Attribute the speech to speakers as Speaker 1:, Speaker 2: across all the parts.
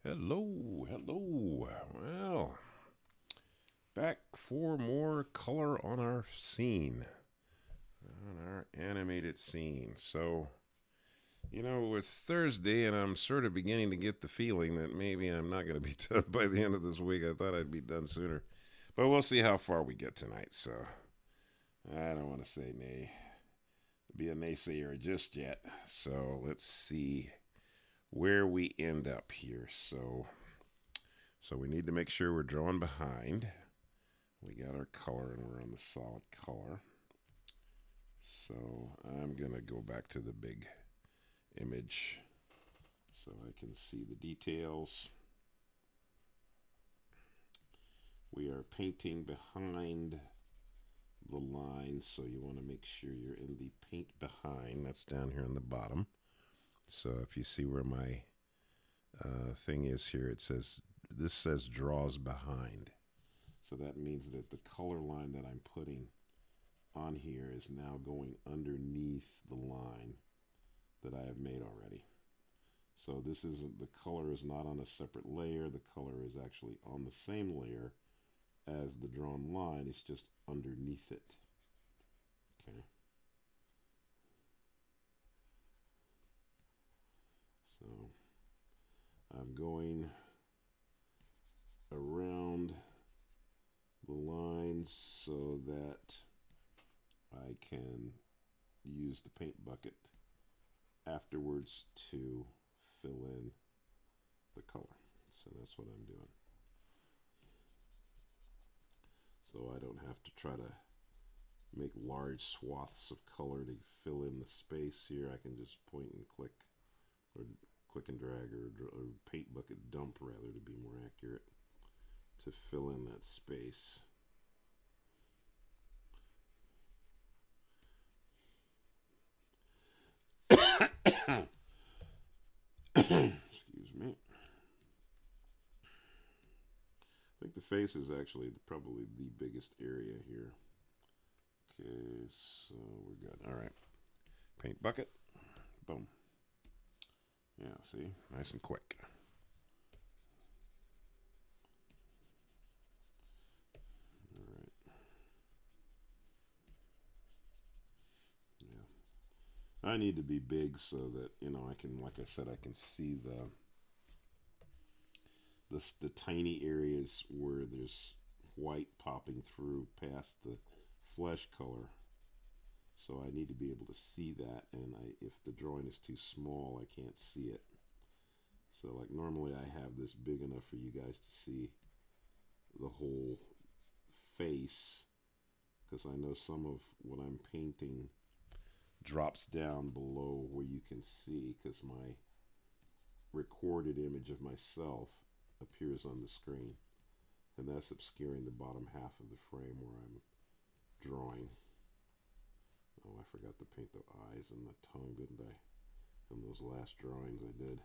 Speaker 1: Hello, hello. Well, back for more color on our scene, on our animated scene. It's Thursday, and I'm sort of beginning to get the feeling that maybe I'm not going to be done by the end of this week. I thought I'd be done sooner, but we'll see how far we get tonight. So I don't want to say be a naysayer just yet. So let's see where we end up here. So we need to make sure we're drawing behind. We got our color and we're on the solid color. So I'm going to go back to the big image so I can see the details. We are painting behind the line, so you want to make sure you're in the paint behind. That's down here on the bottom. So if you see where my thing is here, this says draws behind. So that means that the color line that I'm putting on here is now going underneath the line that I have made already. So this isn't, the color is not on a separate layer. The color is actually on the same layer as the drawn line. It's just underneath it. Okay. So I'm going around the lines so that I can use the paint bucket afterwards to fill in the color. So that's what I'm doing. So I don't have to try to make large swaths of color to fill in the space here. I can just point and click, or click and drag, or paint bucket dump rather, to be more accurate, to fill in that space. Excuse me. I think the face is actually probably the biggest area here. Okay, so we're good. All right. Paint bucket. Boom. Yeah, see? Nice and quick. All right. Yeah. I need to be big so that, I can, like I said, I can see the tiny areas where there's white popping through past the flesh color. So I need to be able to see that, and if the drawing is too small, I can't see it. So like normally I have this big enough for you guys to see the whole face, because I know some of what I'm painting drops down below where you can see, because my recorded image of myself appears on the screen, and that's obscuring the bottom half of the frame where I'm drawing. Oh, I forgot to paint the eyes and the tongue, didn't I? In those last drawings I did.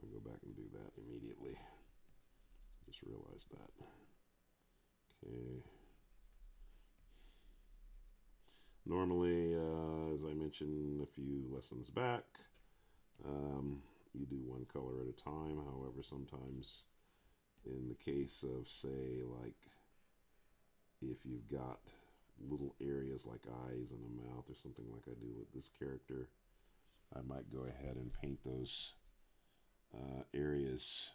Speaker 1: I'll go back and do that immediately. Just realized that. Okay. Normally, as I mentioned a few lessons back, you do one color at a time. However, sometimes in the case of, say, like if you've got little areas like eyes and a mouth or something like I do with this character, I might go ahead and paint those areas,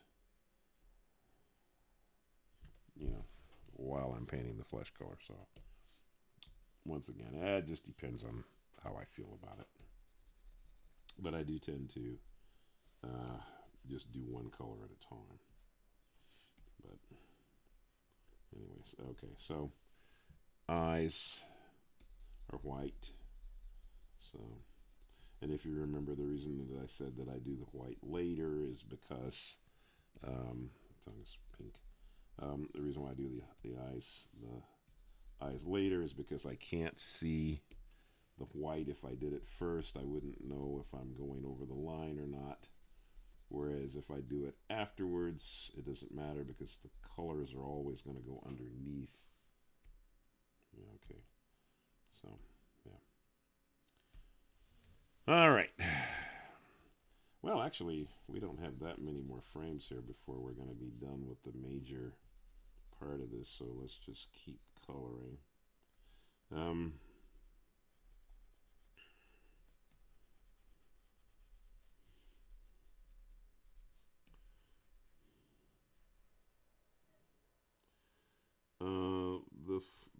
Speaker 1: while I'm painting the flesh color. So once again, it just depends on how I feel about it. But I do tend to just do one color at a time. But anyways, okay, so eyes are white. So, and if you remember, the reason that I said that I do the white later is because tongue's pink. The reason why I do the eyes later is because I can't see the white. If I did it first, I wouldn't know if I'm going over the line or not. Whereas if I do it afterwards, it doesn't matter because the colors are always going to go underneath. Yeah, okay. So, yeah. All right. Well, actually, we don't have that many more frames here before we're going to be done with the major part of this, so let's just keep coloring. Um,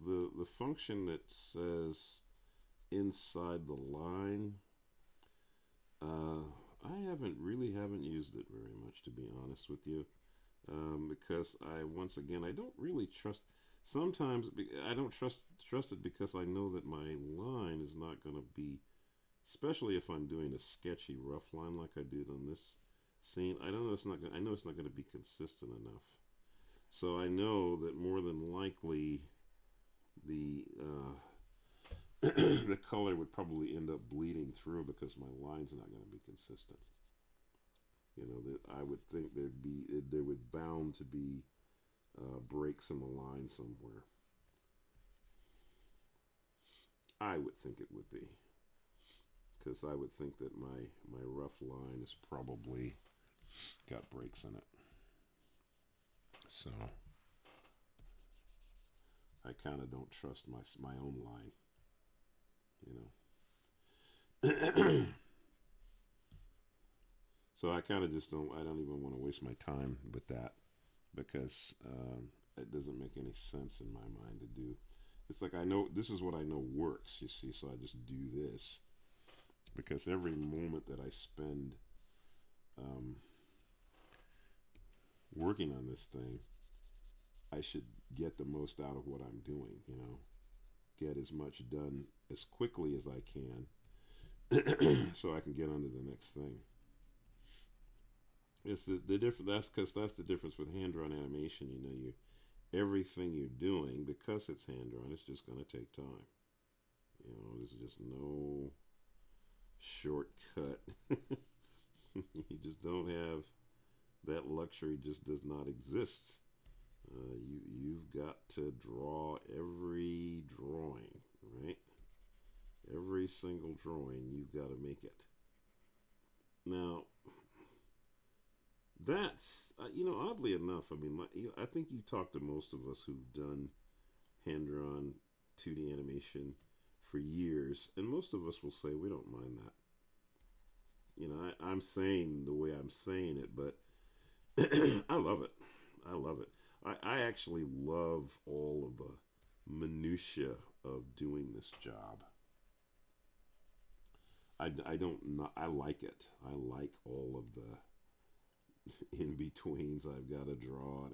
Speaker 1: the the function that says inside the line, uh, I haven't used it very much, to be honest with you, because once again I don't really trust. Sometimes I don't trust it because I know that my line is not going to be, especially if I'm doing a sketchy rough line like I did on this scene. I know it's not going to be consistent enough. So I know that more than likely the the color would probably end up bleeding through because my line's not going to be consistent. You know that I would think there would bound to be breaks in the line somewhere. I would think it would be because I would think that my rough line has probably got breaks in it. So I kind of don't trust my own line. You know. So I kind of just don't. I don't even want to waste my time with that because it doesn't make any sense in my mind to do. It's like I know this is what I know works. You see, so I just do this because every moment that I spend um, working on this thing, I should get the most out of what I'm doing. You know, get as much done as quickly as I can, so I can get on to the next thing. It's the difference. That's the difference with hand drawn animation. You know, you everything you're doing because it's hand drawn. It's just going to take time. You know, there's just no shortcut. You just don't have that luxury. Just does not exist. You've got to draw every drawing, right? Every single drawing, you've got to make it. Now, that's oddly enough. I mean, I think you talk to most of us who've done hand drawn 2D animation for years, and most of us will say we don't mind that. I'm saying the way I'm saying it, but I love it. I love it. I actually love all of the minutia of doing this job. I don't not, I like it. I like all of the in betweens I've got to draw.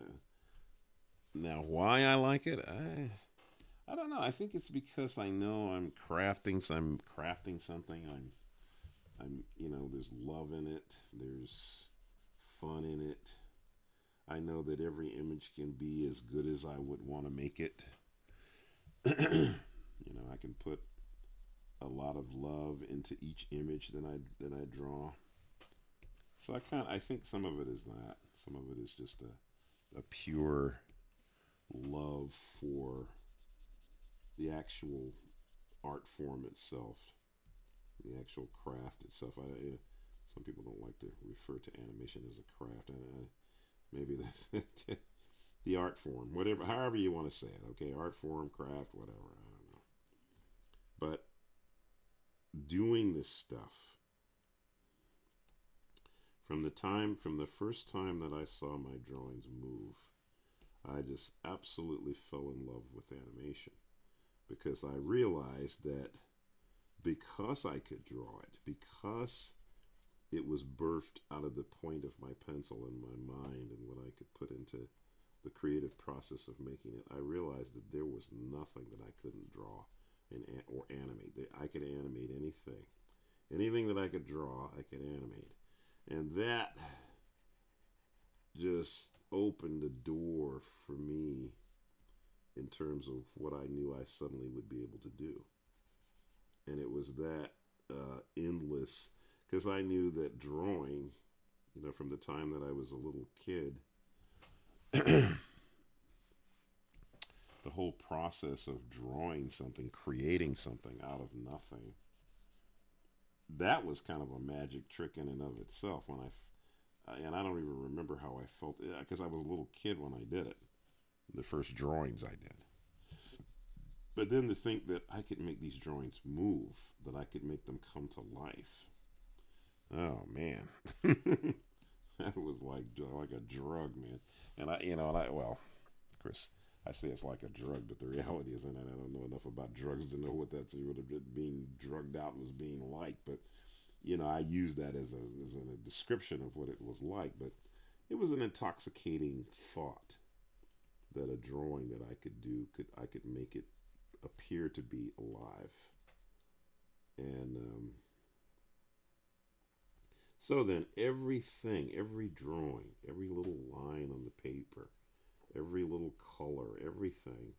Speaker 1: Now, why I like it, I don't know. I think it's because I know I'm crafting something. There's love in it. There's fun in it. I know that every image can be as good as I would want to make it. I can put a lot of love into each image that I draw. So I think some of it is that. Some of it is just a pure love for the actual art form itself, the actual craft itself. Some people don't like to refer to animation as a craft. Maybe that's the art form, whatever, however you want to say it. Okay, art form, craft, whatever. I don't know. But doing this stuff from the first time that I saw my drawings move, I just absolutely fell in love with animation because I realized that because I could draw it, because it was birthed out of the point of my pencil in my mind and what I could put into the creative process of making it, I realized that there was nothing that I couldn't draw or animate. I could animate anything. Anything that I could draw, I could animate. And that just opened the door for me in terms of what I knew I suddenly would be able to do. And it was that endless, because I knew that drawing, from the time that I was a little kid, the whole process of drawing something, creating something out of nothing, that was kind of a magic trick in and of itself. When and I don't even remember how I felt because I was a little kid when I did it. The first drawings I did. But then to think that I could make these drawings move, that I could make them come to life. Oh man, that was like a drug, man. And well, of course, I say it's like a drug, but the reality is, and I don't know enough about drugs to know what that's what being drugged out was being like. But I use that as a description of what it was like. But it was an intoxicating thought that a drawing that I could do I could make it appear to be alive. And so then everything, every drawing, every little line on the paper, every little color, everything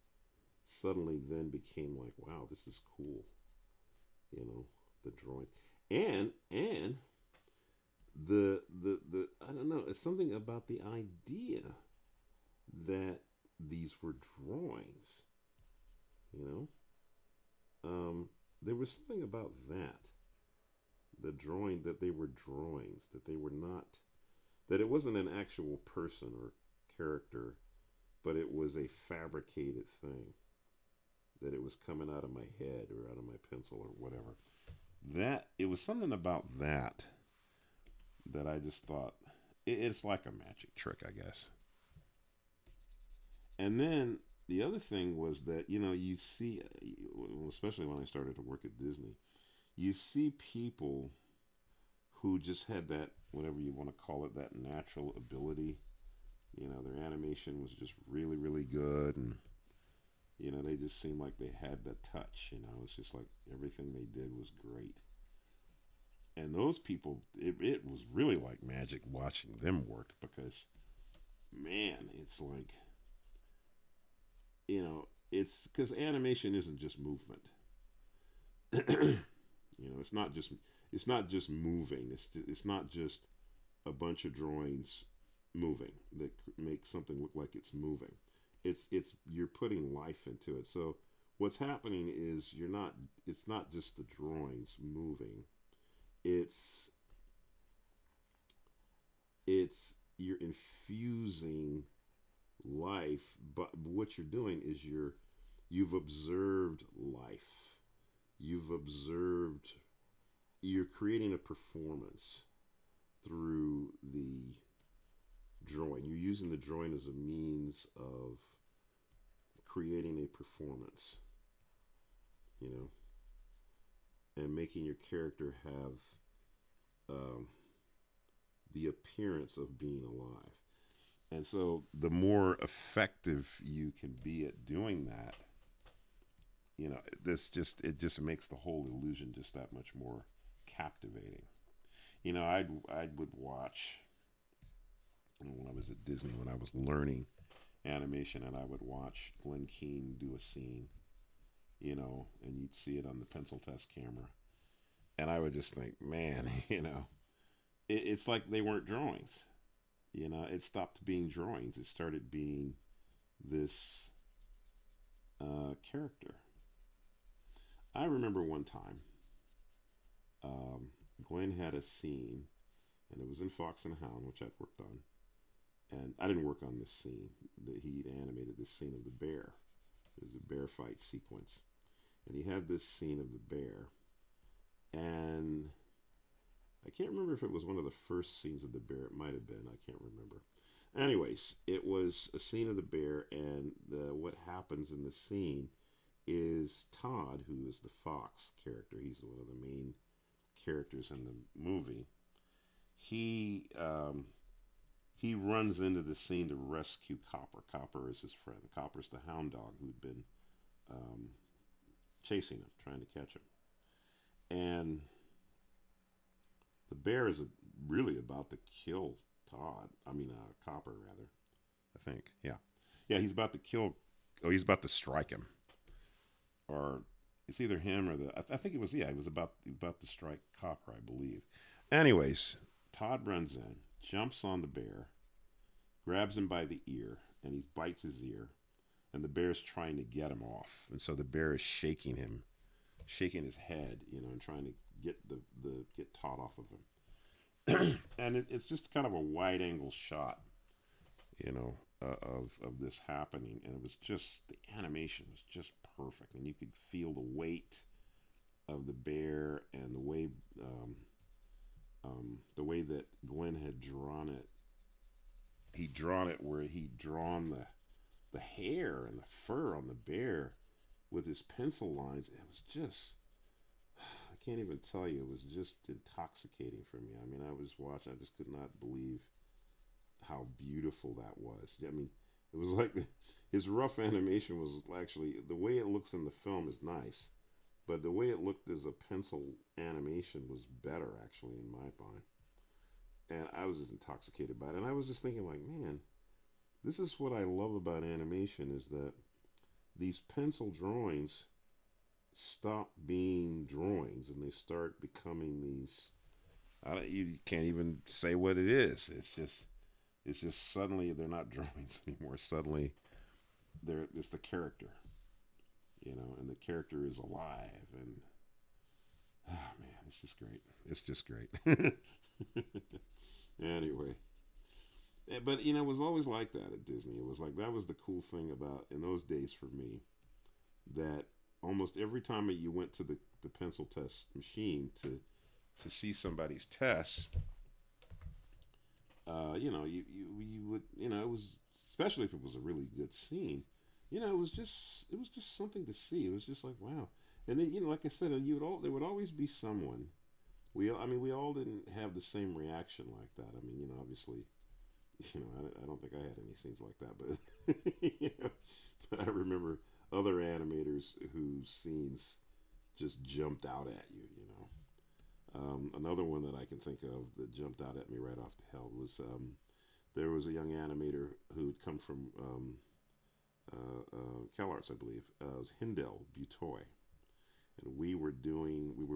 Speaker 1: suddenly then became like, wow, this is cool. The drawing. And the I don't know, it's something about the idea that these were drawings, you know? There was something about that. The drawing that they were drawings, that they were not, that it wasn't an actual person or character, but it was a fabricated thing, that it was coming out of my head or out of my pencil or whatever. That, it was something about that I just thought, it's like a magic trick, I guess. And then the other thing was that, you see, especially when I started to work at Disney, you see people who just had that, whatever you want to call it, that natural ability. Their animation was just really, really good. And, they just seemed like they had the touch. It's just like everything they did was great. And those people, it was really like magic watching them work because, man, it's like, it's because animation isn't just movement. It's not just moving. It's not just a bunch of drawings moving that make something look like it's moving. It's you're putting life into it. So what's happening is it's not just the drawings moving. It's it's you're infusing life, but what you're doing is you've observed life. You're creating a performance through the drawing. You're using the drawing as a means of creating a performance, you know, and making your character have um, the appearance of being alive. And so, the more effective you can be at doing that, it just makes the whole illusion just that much more captivating. I would watch when I was at Disney when I was learning animation, and I would watch Glenn Keane do a scene, and you'd see it on the pencil test camera, and I would just think, man, it's like they weren't drawings. It stopped being drawings. It started being this character. I remember one time, Glenn had a scene, and it was in Fox and Hound, which I'd worked on. And I didn't work on this scene. That He'd animated this scene of the bear. It was a bear fight sequence. And he had this scene of the bear. And I can't remember if it was one of the first scenes of the bear. It might have been. I can't remember. Anyways, it was a scene of the bear, and what happens in the scene is Todd, who is the fox character, he's one of the main characters in the movie. He runs into the scene to rescue Copper. Copper is his friend. Copper's the hound dog who'd been um, chasing him, trying to catch him. And the bear is really about to kill Todd. I mean, Copper, rather. I think. Yeah. Yeah, he's about to kill. Oh, he's about to strike him. Or it's either him or I think it was, yeah, he was about to strike Copper, I believe. Anyways, Todd runs in, jumps on the bear, grabs him by the ear, and he bites his ear. And the bear's trying to get him off. And so the bear is shaking his head, and trying to get taught off of him. And it's just kind of a wide angle shot, you know, of this happening, and it was just the animation was just perfect, and you could feel the weight of the bear and the way that Glenn had drawn it. He'd drawn it where he'd drawn the hair and the fur on the bear with his pencil lines. It was just, I can't even tell you, it was just intoxicating for me. I mean, I was watching, I just could not believe how beautiful that was. I mean, it was like his rough animation was actually, the way it looks in the film is nice, but the way it looked as a pencil animation was better, actually, in my mind. And I was just intoxicated by it. And I was just thinking, like, man, this is what I love about animation is that these pencil drawings stop being drawings and they start becoming these. You can't even say what it is. It's just suddenly they're not drawings anymore. Suddenly it's the character, and the character is alive, and oh man, it's just great. It's just great. Anyway, but it was always like that at Disney. It was like that was the cool thing about in those days for me that almost every time you went to the pencil test machine to see somebody's test, you would it was especially if it was a really good scene, it was just something to see. It was just like wow, and then like I said, there would always be someone. We all didn't have the same reaction like that. I mean, obviously, I don't think I had any scenes like that, but but I remember other animators whose scenes just jumped out at you. Another one that I can think of that jumped out at me right off the hell was there was a young animator who'd come from CalArts, I believe. It was Hindel Butoy, and we were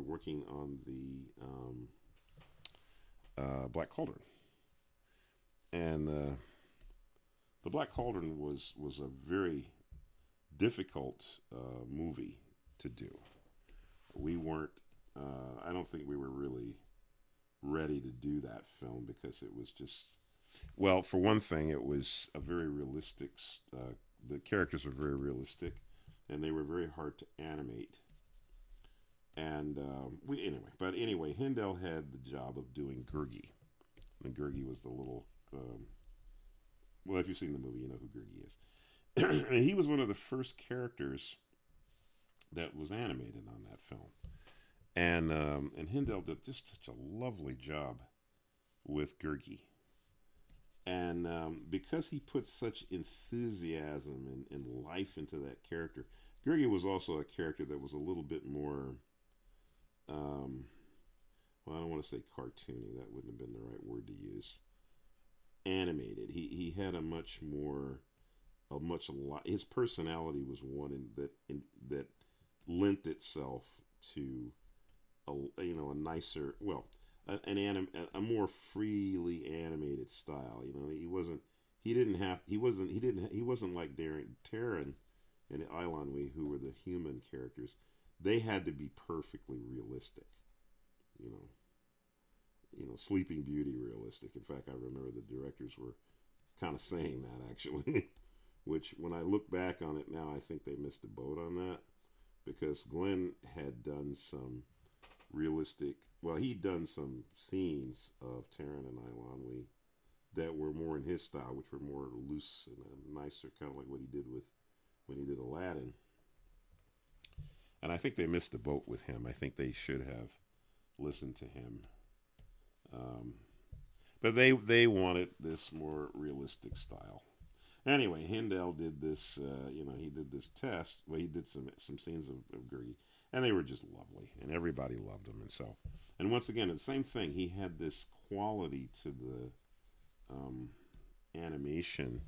Speaker 1: working on the Black Cauldron, and the Black Cauldron was a very difficult movie to do. We weren't. I don't think we were really ready to do that film because it was just. Well, for one thing, it was a very realistic. The characters were very realistic, and they were very hard to animate. And but anyway, Hindel had the job of doing Gurgi. And Gurgi was the little. Well, if you've seen the movie, you know who Gurgi is. And he was one of the first characters that was animated on that film. And Hindel did just such a lovely job with Gurgi. And because he put such enthusiasm and life into that character, Gurgi was also a character that was a little bit more, well, I don't want to say cartoony, that wouldn't have been the right word to use. Animated. He had his personality was one that lent itself to a nicer, well, a more freely animated style. He wasn't like Taryn and Ilanwi, who were the human characters. They had to be perfectly realistic. You know, Sleeping Beauty realistic. In fact, I remember the directors were kind of saying that actually. Which, when I look back on it now, I think they missed the boat on that because Glenn had done some realistic. Well, he'd done some scenes of Taran and Ilanwi that were more in his style, which were more loose and nicer, kind of like what he did with when he did Aladdin. And I think they missed the boat with him. I think they should have listened to him. Um, but they wanted this more realistic style. Anyway, Hindel did this. He did this test. Well, he did some scenes of Gurgi, and they were just lovely, and everybody loved him. And once again, the same thing. He had this quality to the animation.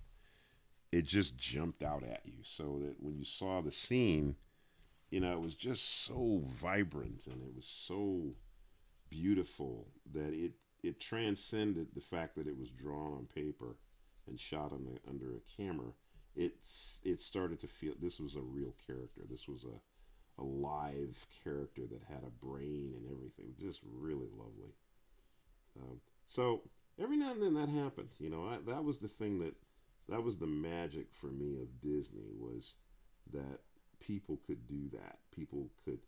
Speaker 1: It just jumped out at you, so that when you saw the scene, it was just so vibrant and it was so beautiful that it transcended the fact that it was drawn on paper and shot under a camera. It started to feel this was a real character. This was a live character that had a brain and everything. Just really lovely. So every now and then that happened. That was the thing that was the magic for me of Disney was that people could do that. People could.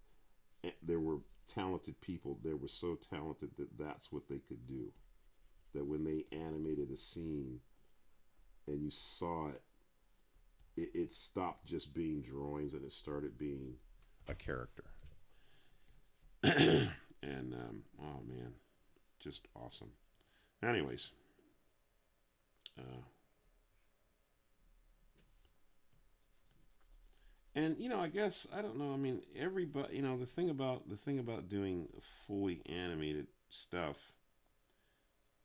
Speaker 1: There were talented people. They were so talented that that's what they could do. That when they animated a scene and you saw it, it stopped just being drawings and it started being a character. And oh man, just awesome. Anyways, uh, and I guess I don't know. I mean, everybody. The thing about doing fully animated stuff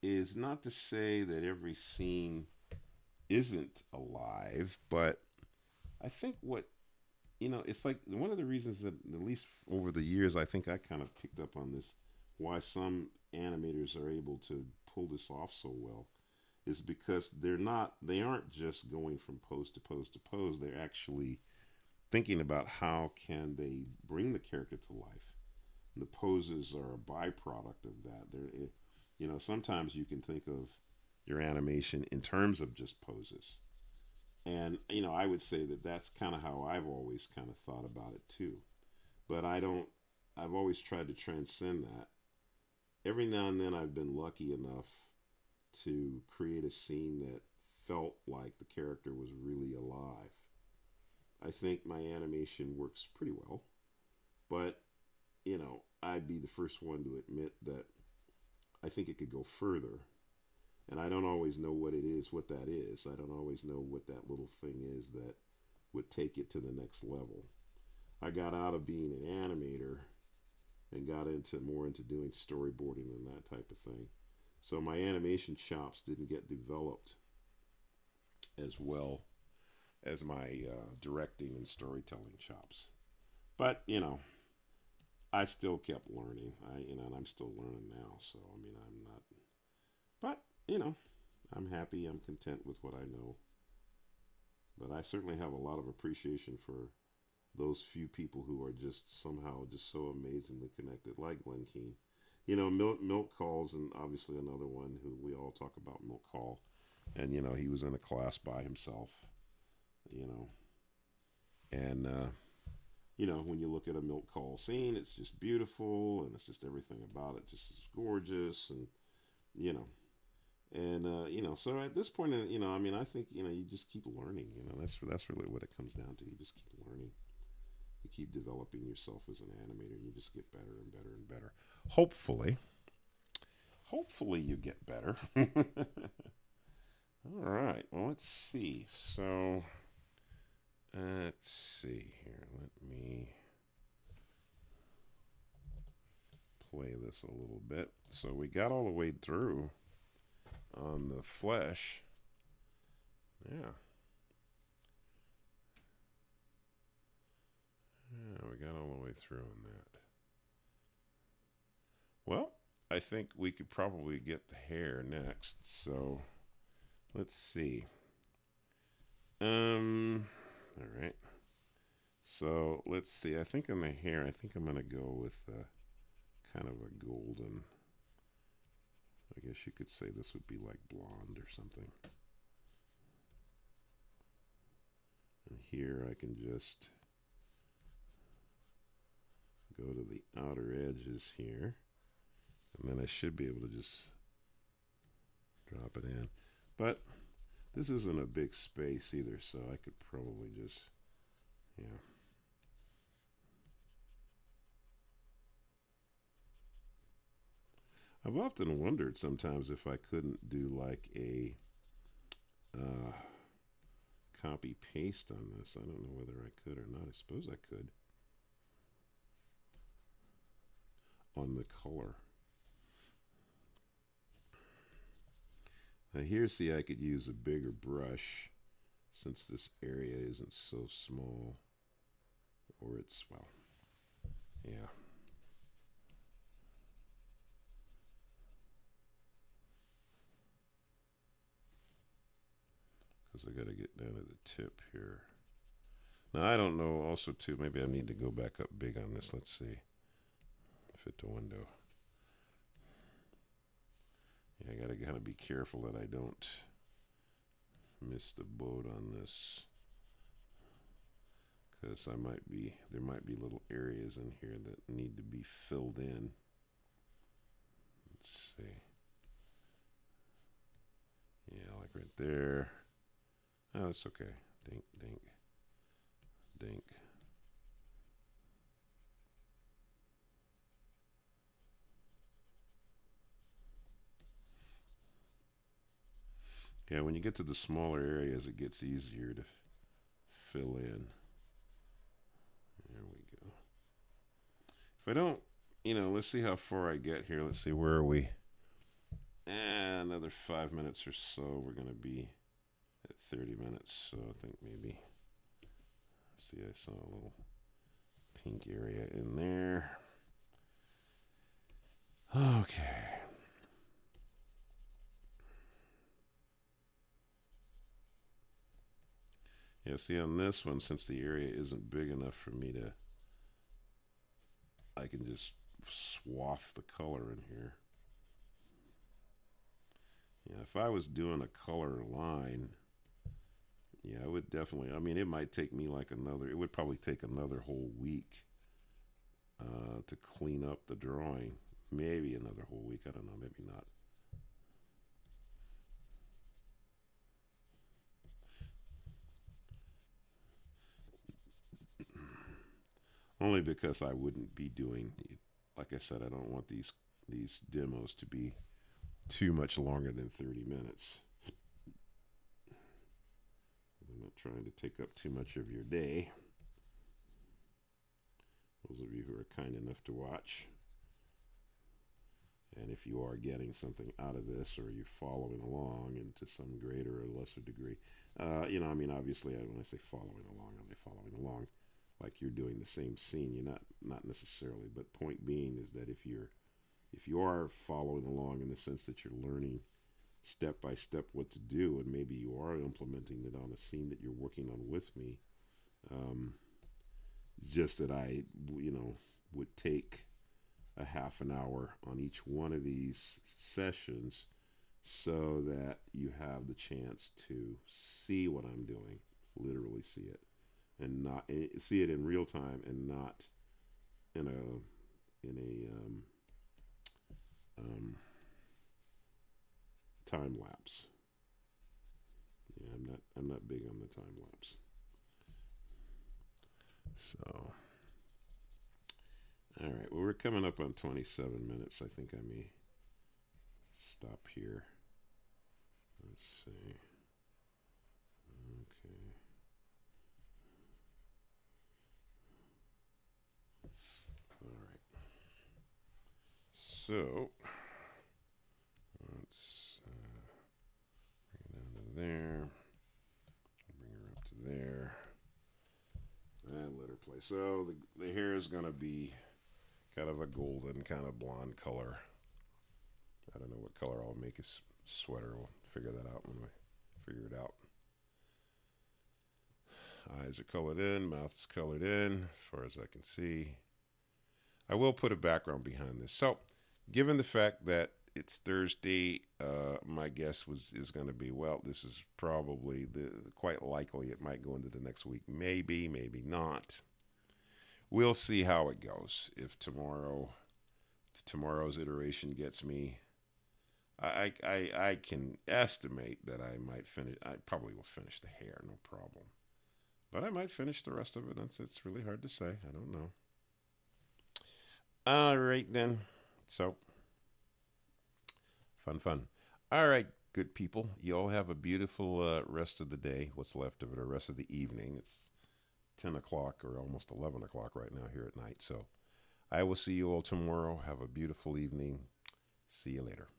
Speaker 1: is not to say that every scene isn't alive, but I think it's like one of the reasons that at least over the years I think I kind of picked up on this why some animators are able to pull this off so well is because they aren't just going from pose to pose to pose. They're actually thinking about how can they bring the character to life. And the poses are a byproduct of that. Sometimes you can think of your animation in terms of just poses. And I would say that that's kind of how I've always kind of thought about it too. But I don't. I've always tried to transcend that. Every now and then I've been lucky enough to create a scene that felt like the character was really alive. I think my animation works pretty well, but I'd be the first one to admit that I think it could go further. And I don't always know what that is. I don't always know what that little thing is that would take it to the next level. I got out of being an animator and got more into doing storyboarding and that type of thing. So my animation chops didn't get developed as well as my directing and storytelling chops. But I still kept learning. And I'm still learning now. So I mean, I'm not. But I'm happy. I'm content with what I know. But I certainly have a lot of appreciation for those few people who are just somehow just so amazingly connected, like Glenn Keane. Milk Calls, and obviously another one who we all talk about, Milk Call. And he was in a class by himself. You know, and when you look at a Milk Call scene, it's just beautiful, and it's just everything about it just is gorgeous, and you know, so at this point, I mean, I think you just keep learning. That's really what it comes down to. You just keep learning. You keep developing yourself as an animator, and you just get better and better and better. Hopefully you get better. All right. Well, let's see. So, let's see here. Let me play this a little bit. So we got all the way through on the flesh. Yeah. Yeah, we got all the way through on that. Well, I think we could probably get the hair next. So let's see. All right. So let's see. I think on the hair, I think I'm gonna go with kind of a golden. I guess you could say this would be like blonde or something. And here I can just go to the outer edges here. And then I should be able to just drop it in. But this isn't a big space either, so I could probably just, yeah. I've often wondered sometimes if I couldn't do like a uh, copy paste on this. I don't know whether I could or not. I suppose I could on the color. Now here, see, I could use a bigger brush since this area isn't so small. Or it's, well, yeah. Because I got to get down to the tip here. Now I don't know. Also, too, maybe I need to go back up big on this. Let's see. Fit to window. Yeah, I gotta kind of be careful that I don't miss the boat on this, because there might be little areas in here that need to be filled in. Let's see. Yeah, like right there. Oh, that's okay. Dink, dink, dink. Yeah, when you get to the smaller areas, it gets easier to fill in. There we go. If I don't, let's see how far I get here. Let's see, where are we? Another 5 minutes or so. We're going to be at 30 minutes. So I think maybe, see, I saw a little pink area in there. Okay. Yeah, see, on this one, since the area isn't big enough for me to, I can just swath the color in here. Yeah, if I was doing a color line, yeah, I would definitely. I mean, it might take me like another. It would probably take another whole week to clean up the drawing. Maybe another whole week. I don't know. Maybe not. Only because I wouldn't be doing. Like I said, I don't want these demos to be too much longer than 30 minutes. I'm not trying to take up too much of your day. Those of you who are kind enough to watch. And if you are getting something out of this, or you're following along, and to some greater or lesser degree, I mean, obviously, when I say following along, I'm following along like you're doing the same scene. You're not necessarily, but point being is that if you are following along in the sense that you're learning step by step what to do, and maybe you are implementing it on a scene that you're working on with me, um, just that I, would take a half an hour on each one of these sessions so that you have the chance to see what I'm doing, literally see it, and not see it in real time, and not in a time lapse. Yeah, I'm not big on the time lapse. So, all right. Well, we're coming up on 27 minutes. I think I may stop here. Let's see. Okay. All right. So let's bring it down to there. Bring her up to there. And let her play. So the hair is going to be kind of a golden, kind of blonde color. I don't know what color I'll make his sweater. We'll figure that out when we figure it out. Eyes are colored in, mouth is colored in, as far as I can see. I will put a background behind this. So, given the fact that it's Thursday, my guess is going to be, well, this is probably quite likely it might go into the next week. Maybe, maybe not. We'll see how it goes. If tomorrow's iteration gets me, I can estimate that I might finish. I probably will finish the hair, no problem. But I might finish the rest of it. It's really hard to say. I don't know. All right then. So fun. All right, good people. You all have a beautiful rest of the day. What's left of it, or rest of the evening? It's 10 o'clock or almost 11 o'clock right now here at night. So I will see you all tomorrow. Have a beautiful evening. See you later.